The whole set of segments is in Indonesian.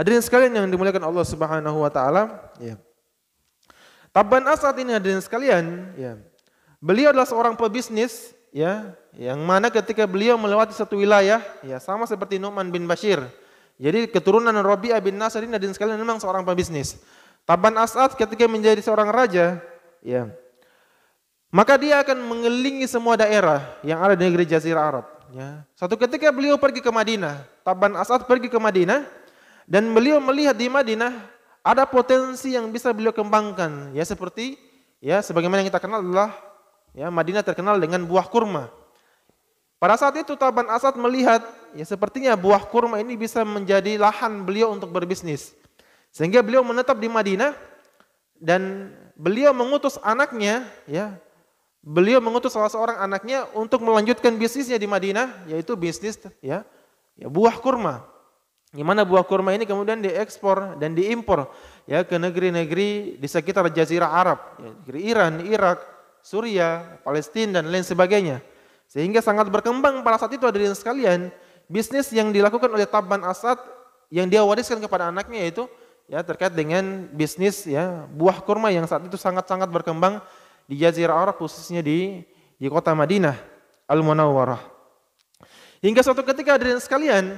Hadirin sekalian yang dimuliakan Allah Subhanahu wa taala, ya. Tabban As'ad ini hadirin sekalian, ya. Beliau adalah seorang pebisnis, ya, yang mana ketika beliau melewati satu wilayah, ya, sama seperti Nu'man bin Bashir. Jadi keturunan Rabi'ah bin Nasr ini hadirin sekalian memang seorang pebisnis. Tabban As'ad ketika menjadi seorang raja, ya, maka dia akan mengelilingi semua daerah yang ada di negeri Jazirah Arab. Ya. Suatu ketika beliau pergi ke Madinah, Tabban As'ad pergi ke Madinah, dan beliau melihat di Madinah ada potensi yang bisa beliau kembangkan. Ya seperti, ya sebagaimana yang kita kenal adalah, ya Madinah terkenal dengan buah kurma. Pada saat itu Tabban As'ad melihat, ya sepertinya buah kurma ini bisa menjadi lahan beliau untuk berbisnis. Sehingga beliau menetap di Madinah dan beliau mengutus anaknya, ya. Beliau mengutus salah seorang anaknya untuk melanjutkan bisnisnya di Madinah, yaitu bisnis, ya buah kurma. Di mana buah kurma ini kemudian diekspor dan diimpor, ya ke negeri-negeri di sekitar Jazirah Arab, ya, negeri Iran, Irak, Suriah, Palestina dan lain sebagainya. Sehingga sangat berkembang pada saat itu hadirin sekalian, bisnis yang dilakukan oleh Tabban As'ad yang dia wariskan kepada anaknya yaitu, ya terkait dengan bisnis, ya buah kurma yang saat itu sangat-sangat berkembang di Jazirah Arab, khususnya di kota Madinah Al-Munawwarah. Hingga suatu ketika hadirin sekalian,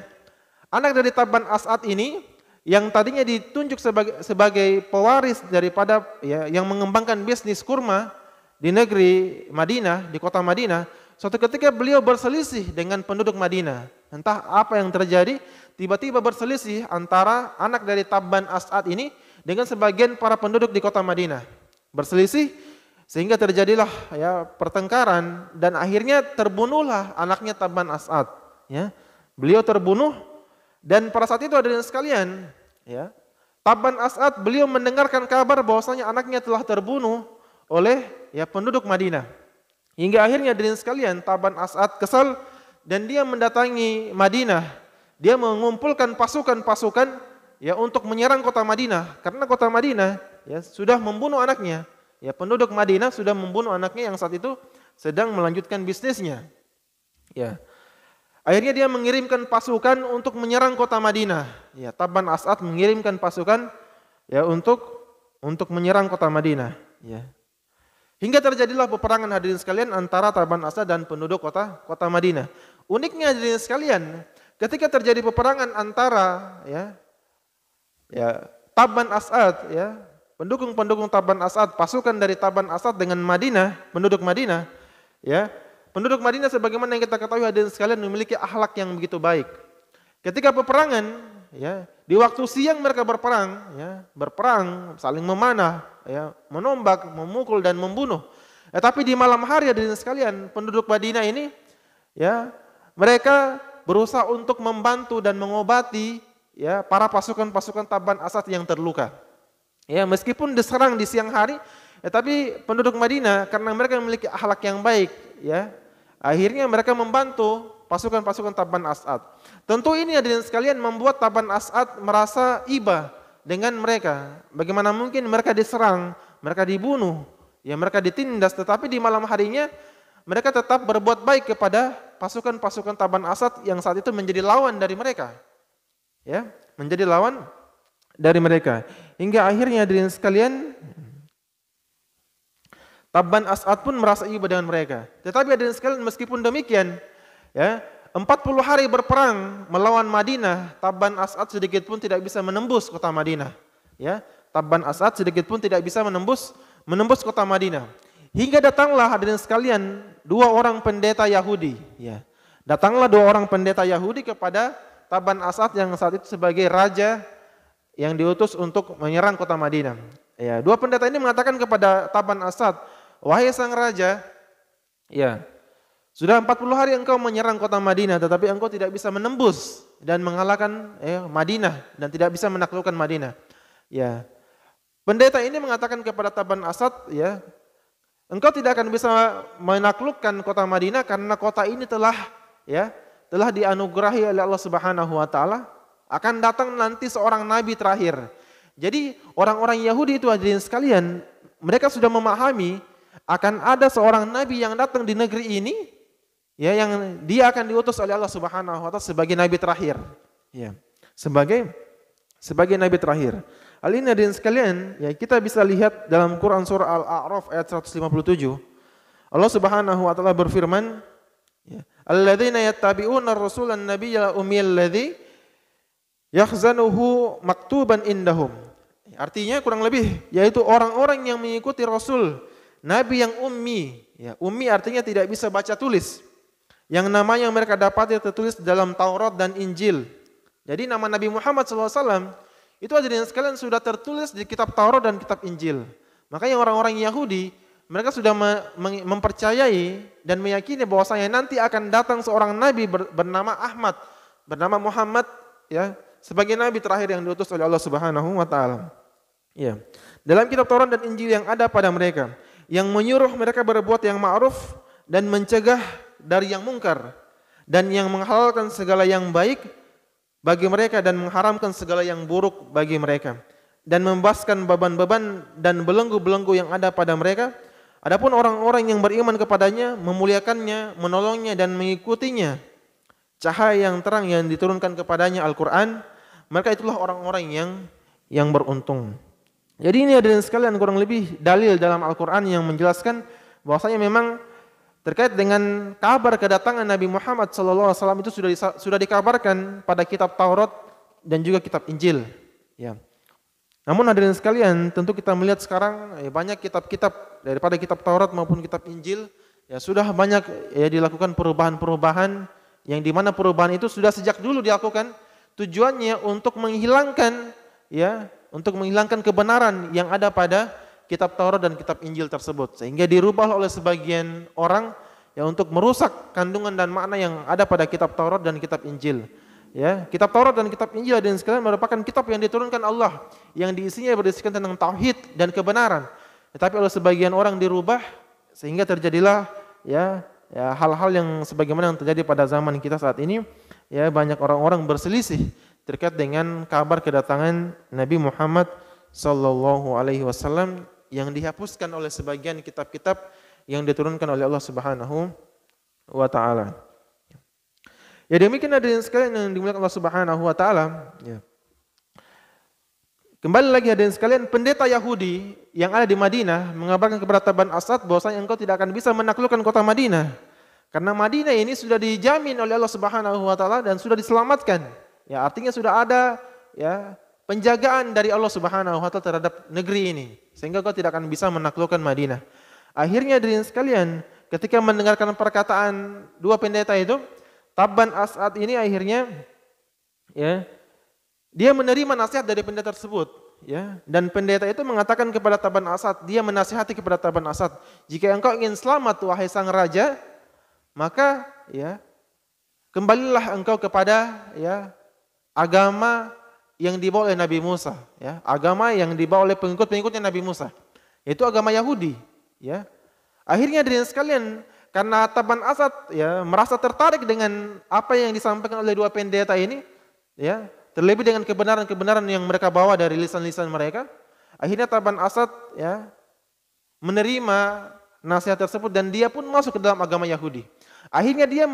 anak dari Tabban As'ad ini yang tadinya ditunjuk sebagai pewaris daripada, ya, yang mengembangkan bisnis kurma di negeri Madinah, di kota Madinah, suatu ketika beliau berselisih dengan penduduk Madinah. Entah apa yang terjadi, tiba-tiba berselisih antara anak dari Tabban As'ad ini dengan sebagian para penduduk di kota Madinah. Berselisih sehingga terjadilah, ya pertengkaran dan akhirnya terbunuhlah anaknya Tabban As'ad, ya. Beliau terbunuh dan pada saat itu hadirin sekalian, ya, Tabban As'ad beliau mendengarkan kabar bahwasanya anaknya telah terbunuh oleh, ya penduduk Madinah. Hingga akhirnya hadirin sekalian, Tabban As'ad kesal dan dia mendatangi Madinah. Dia mengumpulkan pasukan-pasukan, ya untuk menyerang kota Madinah karena kota Madinah, ya sudah membunuh anaknya. Ya penduduk Madinah sudah membunuh anaknya yang saat itu sedang melanjutkan bisnisnya. Ya. Akhirnya dia mengirimkan pasukan untuk menyerang kota Madinah. Ya, Tabban As'ad mengirimkan pasukan, ya untuk menyerang kota Madinah, ya. Hingga terjadilah peperangan hadirin sekalian antara Tabban As'ad dan penduduk kota Madinah. Uniknya hadirin sekalian, ketika terjadi peperangan antara, ya Tabban As'ad, ya pendukung Tabban As'ad, pasukan dari Tabban As'ad dengan Madinah, penduduk Madinah, ya. Penduduk Madinah sebagaimana yang kita ketahui hadirin sekalian memiliki akhlak yang begitu baik. Ketika peperangan, ya, di waktu siang mereka berperang, ya, berperang, saling memanah, ya, menombak, memukul dan membunuh. Tapi di malam hari hadirin sekalian, penduduk Madinah ini, ya, mereka berusaha untuk membantu dan mengobati, ya, para pasukan-pasukan Tabban As'ad yang terluka. Ya, meskipun diserang di siang hari, ya, tapi penduduk Madinah karena mereka memiliki akhlak yang baik, ya, akhirnya mereka membantu pasukan-pasukan Tabban As'ad. Tentu ini hadirin sekalian membuat Tabban As'ad merasa iba dengan mereka. Bagaimana mungkin mereka diserang, mereka dibunuh, ya mereka ditindas, tetapi di malam harinya mereka tetap berbuat baik kepada pasukan-pasukan Tabban As'ad yang saat itu menjadi lawan dari mereka. Ya, menjadi lawan dari mereka. Hingga akhirnya hadirin sekalian, Tabban As'ad pun merasa iba dengan mereka. Tetapi hadirin sekalian, meskipun demikian, ya 40 hari berperang melawan Madinah, Tabban As'ad sedikit pun tidak bisa menembus kota Madinah. Ya, Tabban As'ad sedikit pun tidak bisa menembus kota Madinah. Hingga datanglah hadirin sekalian dua orang pendeta Yahudi. Ya, datanglah dua orang pendeta Yahudi kepada Tabban As'ad yang saat itu sebagai raja yang diutus untuk menyerang kota Madinah. Ya, dua pendeta ini mengatakan kepada Tabban As'ad, wahai sang raja, ya, sudah 40 hari engkau menyerang kota Madinah, tetapi engkau tidak bisa menembus dan mengalahkan, Madinah dan tidak bisa menaklukkan Madinah. Ya, pendeta ini mengatakan kepada Tabban As'ad, ya, engkau tidak akan bisa menaklukkan kota Madinah karena kota ini telah dianugerahi oleh Allah Subhanahu wa taala. Akan datang nanti seorang nabi terakhir. Jadi orang-orang Yahudi itu hadirin sekalian, mereka sudah memahami akan ada seorang nabi yang datang di negeri ini, ya, yang dia akan diutus oleh Allah Subhanahu wa taala sebagai nabi terakhir. Ya, sebagai sebagai nabi terakhir. Hal ini hadirin sekalian, ya kita bisa lihat dalam Quran surah Al-A'raf ayat 157. Allah Subhanahu wa taala berfirman, ya, alladzina yattabi'una ar-rasulan nabiyyal ummiyal ladzi yakhzanuhu maktuban indahum. Artinya kurang lebih yaitu orang-orang yang mengikuti Rasul nabi yang ummi. Ya, ummi artinya tidak bisa baca tulis. Yang namanya mereka dapati tertulis dalam Taurat dan Injil. Jadi nama Nabi Muhammad SAW itu hadirin sekalian sudah tertulis di kitab Taurat dan kitab Injil. Makanya orang-orang Yahudi mereka sudah mempercayai dan meyakini bahwasanya nanti akan datang seorang nabi bernama Ahmad, bernama Muhammad, ya, sebagai nabi terakhir yang diutus oleh Allah Subhanahu wa taala. Ya. Dalam kitab Taurat dan Injil yang ada pada mereka, yang menyuruh mereka berbuat yang ma'ruf dan mencegah dari yang mungkar, dan yang menghalalkan segala yang baik bagi mereka dan mengharamkan segala yang buruk bagi mereka, dan membebaskan beban-beban dan belenggu-belenggu yang ada pada mereka. Adapun orang-orang yang beriman kepadanya, memuliakannya, menolongnya dan mengikutinya, cahaya yang terang yang diturunkan kepadanya Al-Quran, mereka itulah orang-orang yang beruntung. Jadi ini hadirin sekalian kurang lebih dalil dalam Al-Quran yang menjelaskan bahwasanya memang terkait dengan kabar kedatangan Nabi Muhammad SAW itu sudah dikabarkan pada kitab Taurat dan juga kitab Injil. Ya. Namun hadirin sekalian, tentu kita melihat sekarang banyak kitab-kitab daripada kitab Taurat maupun kitab Injil ya sudah banyak ya dilakukan perubahan-perubahan yang dimana perubahan itu sudah sejak dulu dilakukan tujuannya untuk menghilangkan kebenaran yang ada pada kitab Taurat dan kitab Injil tersebut, sehingga dirubah oleh sebagian orang ya untuk merusak kandungan dan makna yang ada pada kitab Taurat dan kitab Injil. Ya, kitab Taurat dan kitab Injil dan sekalian merupakan kitab yang diturunkan Allah yang diisinya berisikan tentang tauhid dan kebenaran. Tetapi oleh sebagian orang dirubah sehingga terjadilah hal-hal yang sebagaimana yang terjadi pada zaman kita saat ini. Ya, banyak orang-orang berselisih terkait dengan kabar kedatangan Nabi Muhammad sallallahu alaihi wasallam yang dihapuskan oleh sebagian kitab-kitab yang diturunkan oleh Allah Subhanahu wa taala. Ya demikian hadirin sekalian yang dimuliakan Allah Subhanahu wa taala, ya. Kembali lagi hadirin sekalian, pendeta Yahudi yang ada di Madinah mengabarkan kepada Taban Asad bahwasanya engkau tidak akan bisa menaklukkan kota Madinah. Karena Madinah ini sudah dijamin oleh Allah Subhanahu wa taala dan sudah diselamatkan. Ya, artinya sudah ada ya penjagaan dari Allah Subhanahu wa taala terhadap negeri ini, sehingga kau tidak akan bisa menaklukkan Madinah. Akhirnya hadirin sekalian, ketika mendengarkan perkataan dua pendeta itu, Taban Asad ini akhirnya ya dia menerima nasihat dari pendeta tersebut, ya, dan pendeta itu mengatakan kepada Taban Asad, dia menasihati kepada Taban Asad, jika engkau ingin selamat wahai sang raja, maka ya kembalilah engkau kepada ya agama yang dibawa oleh Nabi Musa, ya, agama yang dibawa oleh pengikut-pengikutnya Nabi Musa, yaitu agama Yahudi, ya. Akhirnya hadirin sekalian, karena Taban Asad ya merasa tertarik dengan apa yang disampaikan oleh dua pendeta ini, ya, terlebih dengan kebenaran-kebenaran yang mereka bawa dari lisan-lisan mereka, akhirnya Taban Asad ya menerima nasihat tersebut dan dia pun masuk ke dalam agama Yahudi. Akhirnya dia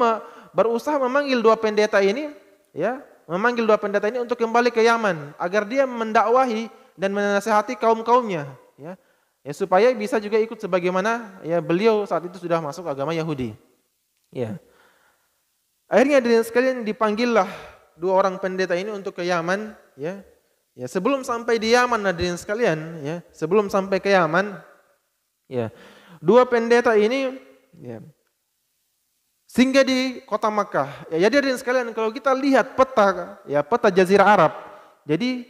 berusaha memanggil dua pendeta ini, ya, memanggil dua pendeta ini untuk kembali ke Yaman agar dia mendakwahi dan menasihati kaum-kaumnya, ya, supaya bisa juga ikut sebagaimana ya beliau saat itu sudah masuk agama Yahudi. Ya. Akhirnya hadirin sekalian dipanggillah dua orang pendeta ini untuk ke Yaman, ya. Ya, sebelum sampai di Yaman hadirin sekalian, ya, sebelum sampai ke Yaman, ya, dua pendeta ini ya singgah di kota Makkah. Ya, jadi hadirin sekalian, kalau kita lihat peta, ya, peta Jazirah Arab, jadi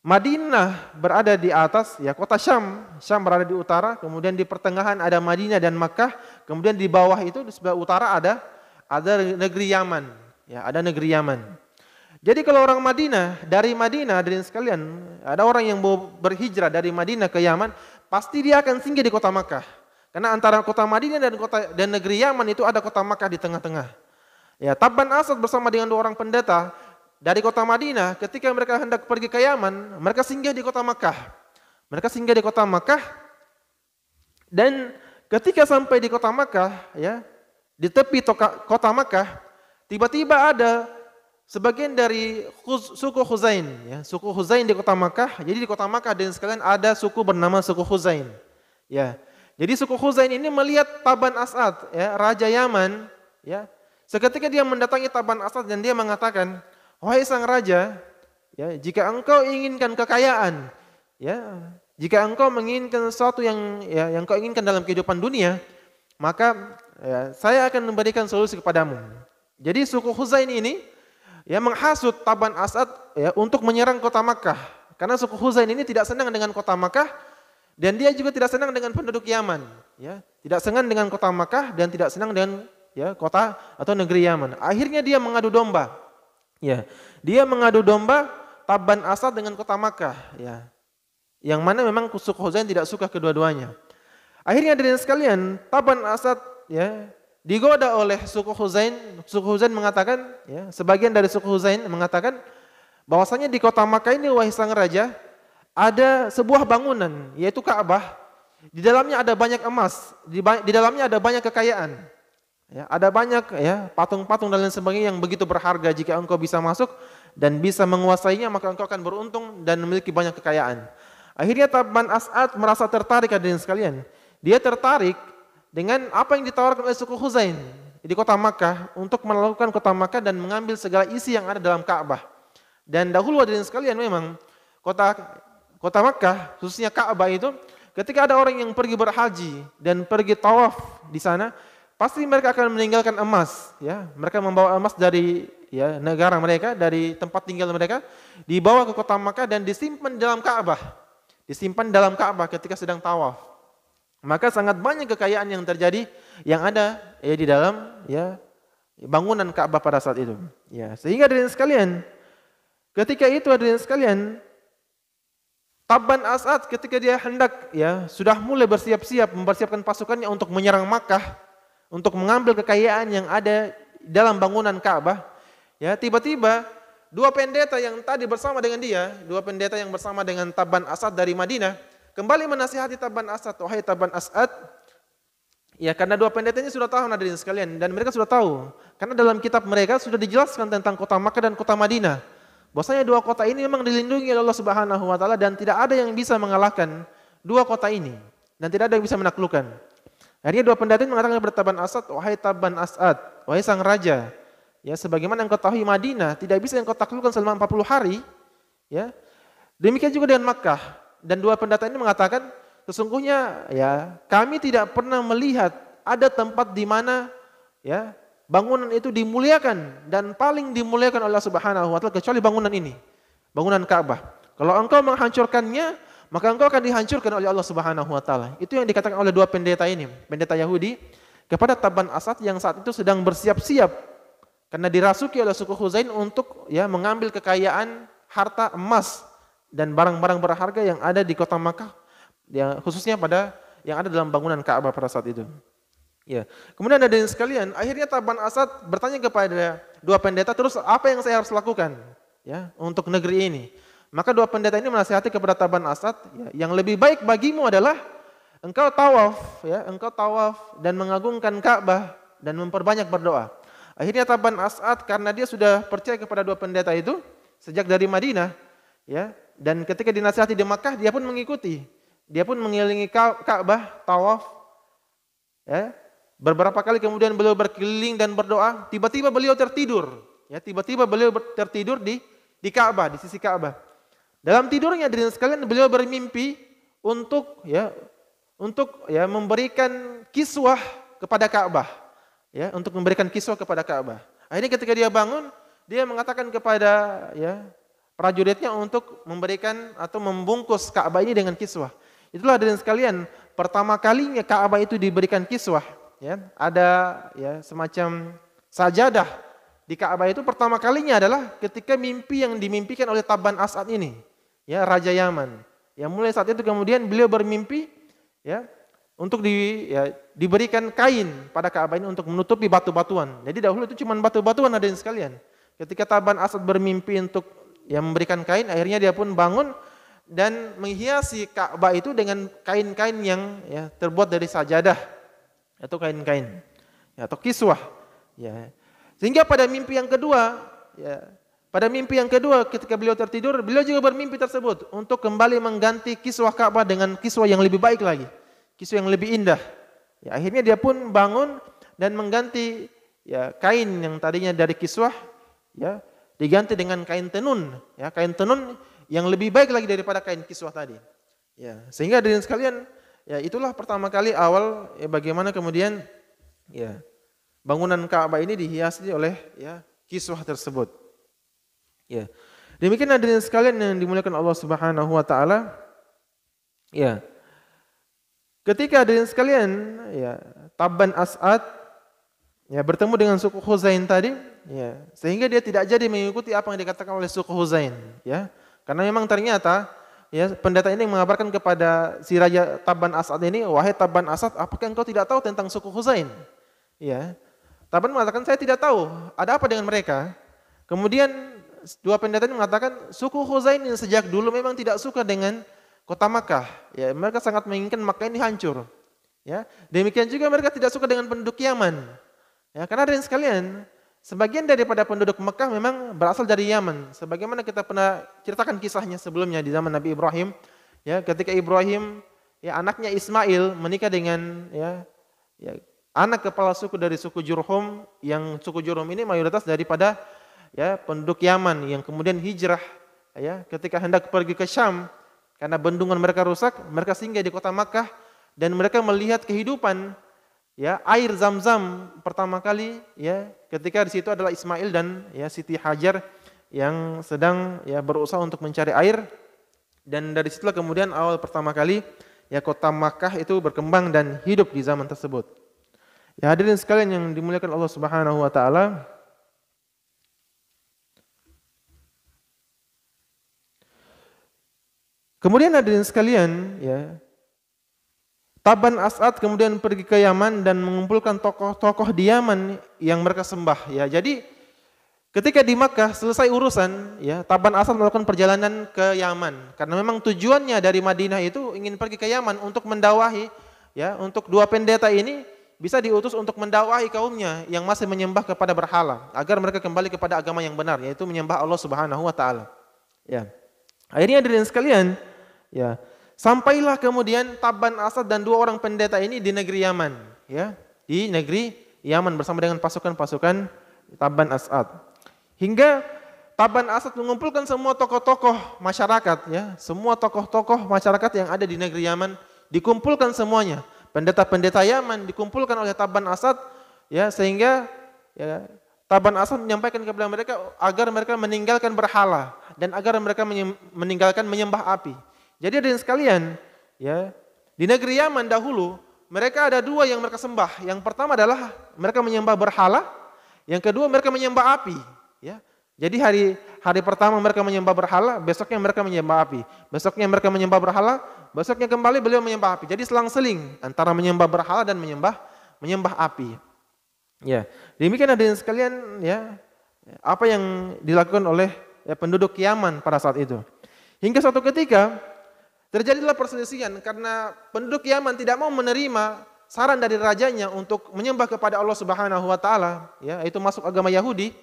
Madinah berada di atas, ya, kota Syam berada di utara, kemudian di pertengahan ada Madinah dan Makkah, kemudian di bawah itu di sebelah utara ada negeri Yaman, ya, ada negeri Yaman. Jadi kalau orang Madinah, dari Madinah hadirin sekalian, ada orang yang mau berhijrah dari Madinah ke Yaman, pasti dia akan singgah di kota Makkah. Karena antara kota Madinah dan negeri Yaman itu ada kota Makkah di tengah-tengah. Ya, Taban Asad bersama dengan dua orang pendeta dari kota Madinah, ketika mereka hendak pergi ke Yaman, mereka singgah di kota Makkah. Mereka singgah di kota Makkah, dan ketika sampai di kota Makkah, ya, di tepi kota Makkah, tiba-tiba ada sebagian dari suku Khuzain, ya, suku Khuzain di kota Makkah. Jadi di kota Makkah dan sekalian ada suku bernama suku Khuzain. Ya. Jadi suku Khuzain ini melihat Taban As'ad, ya, raja Yaman, ya. Seketika dia mendatangi Taban As'ad dan dia mengatakan, "Wahai sang raja, ya, jika engkau inginkan kekayaan, ya, jika engkau menginginkan sesuatu yang kau inginkan dalam kehidupan dunia, maka ya, saya akan memberikan solusi kepadamu." Jadi suku Khuzain ini ya menghasut Taban As'ad ya untuk menyerang kota Makkah. Karena suku Khuzain ini tidak senang dengan kota Makkah dan dia juga tidak senang dengan penduduk Yaman, ya. Tidak senang dengan kota Makkah dan tidak senang dengan ya kota atau negeri Yaman. Akhirnya dia mengadu domba. Ya. Dia mengadu domba Taban As'ad dengan kota Makkah, ya. Yang mana memang suku Khuzain tidak suka kedua-duanya. Akhirnya hadirin sekalian, Taban As'ad ya digoda oleh suku Khuzain. Suku Khuzain mengatakan, ya, sebagian dari suku Khuzain mengatakan bahwasanya di kota Makkah ini wahai sang raja ada sebuah bangunan yaitu Ka'bah. Di dalamnya ada banyak emas, di dalamnya ada banyak kekayaan. Ya, ada banyak ya patung-patung dan lain sebagainya yang begitu berharga. Jika engkau bisa masuk dan bisa menguasainya maka engkau akan beruntung dan memiliki banyak kekayaan. Akhirnya Taban As'ad merasa tertarik hadirin sekalian. Dia tertarik dengan apa yang ditawarkan oleh suku Khuzain di kota Makkah untuk melakukan kota Makkah dan mengambil segala isi yang ada dalam Ka'bah. Dan dahulu hadirin sekalian memang kota Makkah khususnya Ka'bah itu ketika ada orang yang pergi berhaji dan pergi tawaf di sana, pasti mereka akan meninggalkan emas, ya. Mereka membawa emas dari ya negara mereka, dari tempat tinggal mereka, dibawa ke kota Makkah dan disimpan dalam Ka'bah. Disimpan dalam Ka'bah ketika sedang tawaf. Maka sangat banyak kekayaan yang terjadi yang ada ya di dalam ya bangunan Ka'bah pada saat itu. Ya, sehingga hadirin sekalian, ketika itu hadirin sekalian, Taban As'ad ketika dia hendak ya sudah mulai bersiap-siap mempersiapkan pasukannya untuk menyerang Makkah, untuk mengambil kekayaan yang ada dalam bangunan Ka'bah, ya tiba-tiba dua pendeta yang tadi bersama dengan dia, dua pendeta yang bersama dengan Taban As'ad dari Madinah, kembali menasihati Taban As'ad, "Wahai Taban As'ad," ya karena dua pendeta ini sudah tahu hadirin sekalian dan mereka sudah tahu karena dalam kitab mereka sudah dijelaskan tentang kota Makkah dan kota Madinah. Bahwasanya dua kota ini memang dilindungi oleh Allah Subhanahu wa taala dan tidak ada yang bisa mengalahkan dua kota ini dan tidak ada yang bisa menaklukkan. Akhirnya dua pendeta ini mengatakan kepada Taban As'ad, "Wahai Taban As'ad, wahai sang raja, ya sebagaimana engkau tahu Madinah tidak bisa engkau taklukkan selama 40 hari, ya. Demikian juga dengan Makkah." Dan dua pendeta ini mengatakan, "Sesungguhnya ya kami tidak pernah melihat ada tempat di mana ya bangunan itu dimuliakan dan paling dimuliakan oleh Allah Subhanahu wa taala kecuali bangunan ini, bangunan Ka'bah. Kalau engkau menghancurkannya, maka engkau akan dihancurkan oleh Allah Subhanahu wa taala." Itu yang dikatakan oleh dua pendeta ini, pendeta Yahudi kepada Taban As'ad yang saat itu sedang bersiap-siap karena dirasuki oleh suku Khuzain untuk ya mengambil kekayaan harta emas dan barang-barang berharga yang ada di kota Makkah, ya, khususnya pada yang ada dalam bangunan Ka'bah pada saat itu. Ya. Kemudian ada yang sekalian, akhirnya Taban As'ad bertanya kepada dua pendeta, "Terus apa yang saya harus lakukan ya untuk negeri ini?" Maka dua pendeta ini menasihati kepada Taban As'ad, ya, "Yang lebih baik bagimu adalah engkau tawaf, ya, engkau tawaf dan mengagungkan Ka'bah dan memperbanyak berdoa." Akhirnya Taban As'ad karena dia sudah percaya kepada dua pendeta itu sejak dari Madinah, ya, dan ketika dinasihati di Makkah dia pun mengikuti. Dia pun mengelilingi Ka'bah, tawaf, ya. Beberapa kali kemudian beliau berkeliling dan berdoa, tiba-tiba beliau tertidur, ya, tiba-tiba beliau tertidur di Ka'bah, di sisi Ka'bah. Dalam tidurnya hadirin sekalian beliau bermimpi untuk memberikan kiswah kepada Ka'bah, ya, untuk memberikan kiswah kepada Ka'bah. Akhirnya ketika dia bangun, dia mengatakan kepada ya prajuritnya untuk memberikan atau membungkus Ka'bah ini dengan kiswah. Itulah hadirin sekalian, pertama kalinya Ka'bah itu diberikan kiswah. Ya, ada ya semacam sajadah di Ka'bah itu pertama kalinya adalah ketika mimpi yang dimimpikan oleh Taban As'ad ini, ya raja Yaman. Ya mulai saat itu kemudian beliau bermimpi ya untuk diberikan kain pada Ka'bah ini untuk menutupi batu-batuan. Jadi dahulu itu cuma batu-batuan hadirin sekalian. Ketika Taban As'ad bermimpi untuk ya memberikan kain, akhirnya dia pun bangun dan menghiasi Ka'bah itu dengan kain-kain yang ya terbuat dari sajadah atau kain-kain ya, atau kiswah ya. Sehingga pada mimpi yang kedua ya, pada mimpi yang kedua ketika beliau tertidur, beliau juga bermimpi tersebut untuk kembali mengganti kiswah Ka'bah dengan kiswah yang lebih baik lagi, kiswah yang lebih indah. Ya, akhirnya dia pun bangun dan mengganti ya kain yang tadinya dari kiswah, ya diganti dengan kain tenun, ya kain tenun yang lebih baik lagi daripada kain kiswah tadi. Ya, sehingga hadirin sekalian, ya itulah pertama kali awal ya, bagaimana kemudian ya bangunan Ka'bah ini dihiasi oleh ya kiswah tersebut. Ya. Demikian hadirin sekalian yang dimuliakan Allah Subhanahu wa taala. Ya. Ketika hadirin sekalian ya Tabban As'ad ya bertemu dengan suku Khuzain tadi, ya, sehingga dia tidak jadi mengikuti apa yang dikatakan oleh suku Khuzain, ya. Karena memang ternyata ya pendeta ini mengabarkan kepada si Raja Tabban As'ad ini, "Wahai Tabban As'ad, apakah engkau tidak tahu tentang suku Khuzain?" Ya. Tabban mengatakan, "Saya tidak tahu. Ada apa dengan mereka?" Kemudian dua pendeta ini mengatakan suku Khuzain yang sejak dulu memang tidak suka dengan kota Makkah. Ya, mereka sangat menginginkan Makkah ini hancur. Ya, demikian juga mereka tidak suka dengan penduduk Yaman. Ya, karena hadirin sekalian, sebagian daripada penduduk Makkah memang berasal dari Yaman. Sebagaimana kita pernah ceritakan kisahnya sebelumnya di zaman Nabi Ibrahim. Ya, ketika Ibrahim, ya anaknya Ismail menikah dengan ya anak kepala suku dari suku Jurhum, yang suku Jurhum ini mayoritas daripada ya penduduk Yaman yang kemudian hijrah ya ketika hendak pergi ke Syam karena bendungan mereka rusak, mereka singgah di kota Makkah dan mereka melihat kehidupan ya air Zam-Zam pertama kali ya ketika di situ adalah Ismail dan ya Siti Hajar yang sedang ya berusaha untuk mencari air, dan dari situlah kemudian awal pertama kali ya kota Makkah itu berkembang dan hidup di zaman tersebut. Ya hadirin sekalian yang dimuliakan Allah Subhanahu wa taala. Kemudian hadirin sekalian, ya, Tabban As'ad kemudian pergi ke Yaman dan mengumpulkan tokoh-tokoh di Yaman yang mereka sembah. Ya, jadi ketika di Makkah selesai urusan, ya, Tabban As'ad melakukan perjalanan ke Yaman karena memang tujuannya dari Madinah itu ingin pergi ke Yaman untuk mendakwahi, ya, untuk dua pendeta ini bisa diutus untuk mendakwahi kaumnya yang masih menyembah kepada berhala agar mereka kembali kepada agama yang benar, yaitu menyembah Allah Subhanahu wa taala. Ya. Akhirnya hadirin sekalian, ya, sampailah kemudian Tabban As'ad dan dua orang pendeta ini di negeri Yaman, ya, di negeri Yaman bersama dengan pasukan-pasukan Tabban As'ad. Hingga Tabban As'ad mengumpulkan semua tokoh-tokoh masyarakat, ya, semua tokoh-tokoh masyarakat yang ada di negeri Yaman dikumpulkan semuanya. Pendeta-pendeta Yaman dikumpulkan oleh Tabban As'ad, ya, sehingga ya, Tabban As'ad menyampaikan kepada mereka agar mereka meninggalkan berhala dan agar mereka meninggalkan menyembah api. Jadi hadirin sekalian, ya, di negeri Yaman dahulu mereka ada dua yang mereka sembah. Yang pertama adalah mereka menyembah berhala, yang kedua mereka menyembah api, ya. Jadi hari pertama mereka menyembah berhala, besoknya mereka menyembah api. Besoknya mereka menyembah berhala, besoknya kembali beliau menyembah api. Jadi selang-seling antara menyembah berhala dan menyembah api. Ya, demikian hadirin sekalian, ya, apa yang dilakukan oleh ya, penduduk Yaman pada saat itu. Hingga suatu ketika terjadilah perselisihan karena penduduk Yaman tidak mau menerima saran dari rajanya untuk menyembah kepada Allah Subhanahu wa taala, ya, itu masuk agama Yahudi.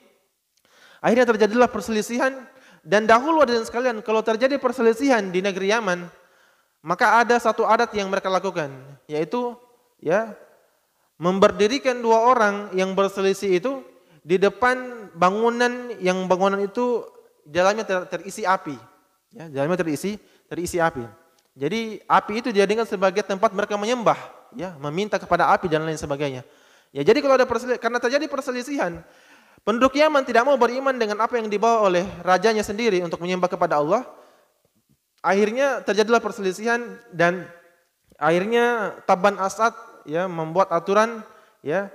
Akhirnya terjadilah perselisihan, dan dahulu hadirin sekalian kalau terjadi perselisihan di negeri Yaman, maka ada satu adat yang mereka lakukan, yaitu ya memberdirikan dua orang yang berselisih itu di depan bangunan yang bangunan itu dalamnya terisi api, ya, dalamnya terisi api. Jadi api itu dijadikan sebagai tempat mereka menyembah, ya, meminta kepada api dan lain sebagainya. Ya, jadi kalau ada karena terjadi perselisihan, penduduk Yaman tidak mau beriman dengan apa yang dibawa oleh rajanya sendiri untuk menyembah kepada Allah. Akhirnya terjadilah perselisihan dan akhirnya Tabban As'ad ya membuat aturan, ya,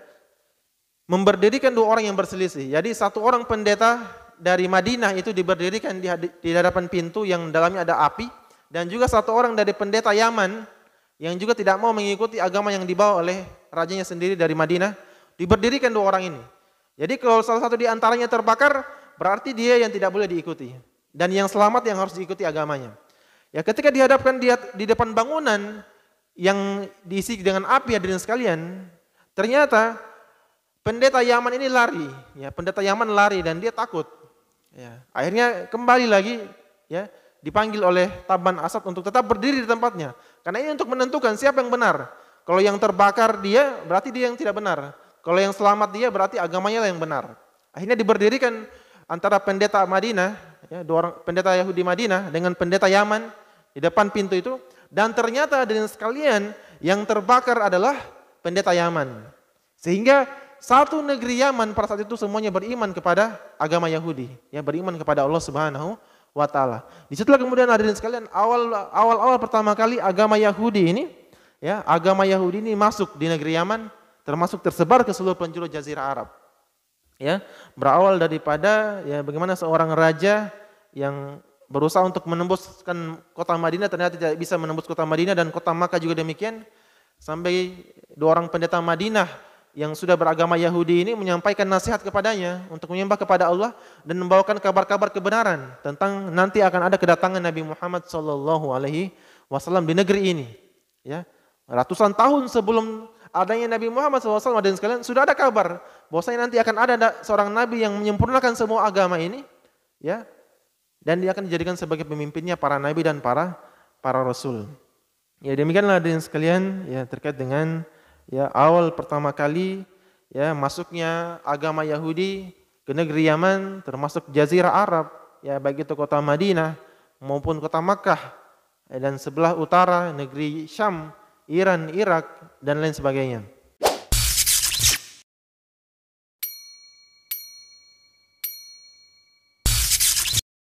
memberdirikan dua orang yang berselisih. Jadi satu orang pendeta dari Madinah itu diberdirikan di hadapan pintu yang dalamnya ada api, dan juga satu orang dari pendeta Yaman yang juga tidak mau mengikuti agama yang dibawa oleh rajanya sendiri dari Madinah, diberdirikan dua orang ini. Jadi kalau salah satu di antaranya terbakar, berarti dia yang tidak boleh diikuti, dan yang selamat yang harus diikuti agamanya. Ya, ketika dihadapkan di depan bangunan yang diisi dengan api, hadirin sekalian, ternyata pendeta Yaman ini lari, ya, pendeta Yaman lari dan dia takut, Ya, akhirnya kembali lagi ya, dipanggil oleh Taban Asad untuk tetap berdiri di tempatnya. Karena ini untuk menentukan siapa yang benar. Kalau yang terbakar dia, berarti dia yang tidak benar. Kalau yang selamat dia, berarti agamanya lah yang benar. Akhirnya diberdirikan antara pendeta Madinah, ya, dua orang pendeta Yahudi Madinah dengan pendeta Yaman di depan pintu itu. Dan ternyata dengan sekalian yang terbakar adalah pendeta Yaman. Sehingga satu negeri Yaman pada saat itu semuanya beriman kepada agama Yahudi, ya, beriman kepada Allah Subhanahu wa taala. Disitulah kemudian hadirin sekalian awal pertama kali agama Yahudi ini, ya, agama Yahudi ini masuk di negeri Yaman, termasuk tersebar ke seluruh penjuru jazirah Arab. Ya, berawal daripada ya bagaimana seorang raja yang berusaha untuk menembuskan kota Madinah ternyata tidak bisa menembus kota Madinah, dan kota Makkah juga demikian, sampai dua orang pendeta Madinah yang sudah beragama Yahudi ini menyampaikan nasihat kepadanya untuk menyembah kepada Allah dan membawakan kabar-kabar kebenaran tentang nanti akan ada kedatangan Nabi Muhammad SAW di negeri ini. Ya, ratusan tahun sebelum adanya Nabi Muhammad SAW dan sekalian sudah ada kabar bahwasanya nanti akan ada seorang Nabi yang menyempurnakan semua agama ini, ya, dan dia akan dijadikan sebagai pemimpinnya para Nabi dan para Rasul. Ya, demikianlah hadirin sekalian, ya, terkait dengan ya awal pertama kali ya masuknya agama Yahudi ke negeri Yaman, termasuk jazirah Arab, ya, baik itu kota Madinah maupun kota Makkah, dan sebelah utara negeri Syam, Iran, Irak dan lain sebagainya.